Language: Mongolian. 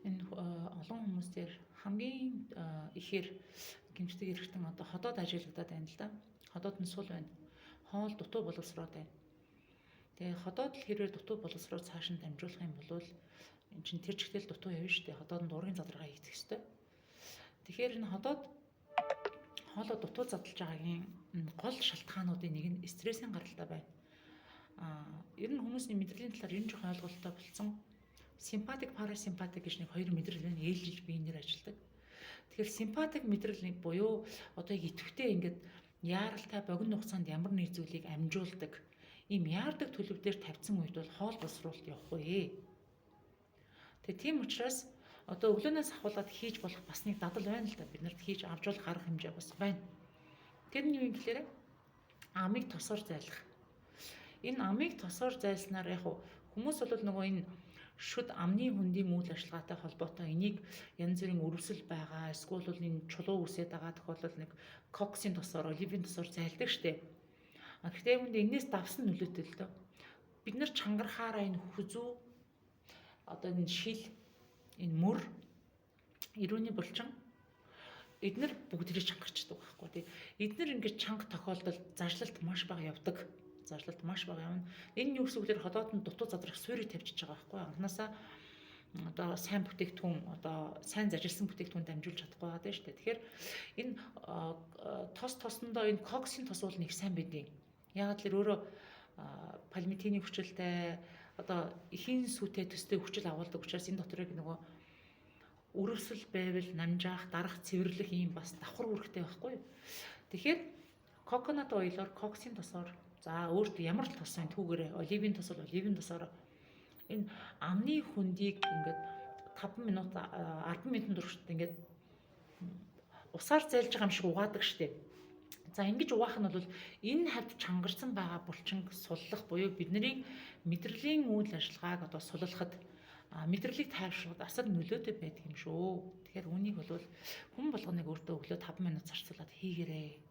Энэ олон хүмүүс дээр хамгийн ихээр гэмтдэг эргэтэн одоо ходоод ажиглагдаад байна л да. Ходоод нь сул байна. Хоол дутуу боловсроод байна. Тэгээ ходоод л хэрвээ дутуу боловсроо цааш нь дамжуулах юм бол эн чинь тэр чигтэл дутуу явна шүү дээ. Ходоод нь дуургийн задаргаа хийх ёстой. Тэгэхээр энэ ходоод хоолоо дутуу задлж байгаагийн гол шалтгаануудын нэг нь стрессийн гаралтай байна. Ер нь хүмүүсийн мэдрэлийн талаар энэ жоохон ойлголттой болсон. Симпатик, парасимпатик гэж нэг хоёр мэдрэл байна. Ээлжилж биенээр ажилдаг. Тэгэхээр симпатик мэдрэл нэг буюу одоо идэвхтэй ингээд яаралтай богино хугацаанд ямар нэг зүйлийг амжуулдаг. Ийм яардаг төлөв дээр тавьсан үед бол хоол боловсруулалт явахгүй. Тэгээ тийм учраас одоо өглөөнөөс ахуулаад хийж болох бас нэг дадал байна л да. Бид нарт хийж авжуулах арга хэмжээ бас байна. Тэр нь юу юм гэхээр амийг тосоор зайлах. Энэ амийг тосоор зайлснаар яг хүмүүс бол нөгөө энэ шүд амны хөндийн үйл ажиллагаатай холбоотой энийг янз бүрийн өрөвсөл байгаа, эсвэл бол энэ чулуу үсээд байгаа тохиолдол нэг коксийн тосоор, оливын тосоор зайлдаг штеп. Гэхдээ үүнд энэс давсан нөлөөтэй л дөө. Бид нар чангарахаараа энэ хүзүү одоо энэ шил, энэ мөр, ирүүний булчин эдгээр бүгдийг чангарчдаг байхгүй тий. Эдгээр ингэж чанга тохиолдол зажлалт маш бага явдаг. Энэ нь юу гэсэн үг вэ? Ходоод нь дутуу задрах суурийг тавьчихж байгаа байхгүй. Анханасаа одоо сайн бүтээгдэхүүн, одоо сайн зажилсан бүтээгдэхүүн дамжуулж чадахгүй байгаа шүү дээ. Тэгэхээр энэ тосноо энэ коксийн тос бол нэг сайн байдیں۔ Яагаад л өөрөө пальмитиний хүчилтэй одоо эхийн сүтэй төстэй хүчил агуулдаг учраас энэ доторыг нөгөө өрөвсөл байвал намжаах, дарах, цэвэрлэх ийм бас давхар үүрэгтэй байхгүй. Тэгэхээр коконат ойлоор коксийн тосоор за өөртөө ямар л тос байна түүгээрээ оливын тос бол оливын тосоор энэ амны хөндийг ингээд 5 минут 10 минутын туршид ингээд усаар зайлж байгаа юм шиг угаадаг штеп. За ингэж угаах нь бол энэ хавьд чангарсан байгаа булчин суллах буюу бидний мэдрэлийн үйл ажиллагааг одоо суллахад мэдрэлийг тайвшруулахад асар нөлөөтэй байдаг юм шүү. Тэгэхээр үнийг бол хүн болгоныг өөртөө өглөө 5 минут зарцуулаад хийгээрэй.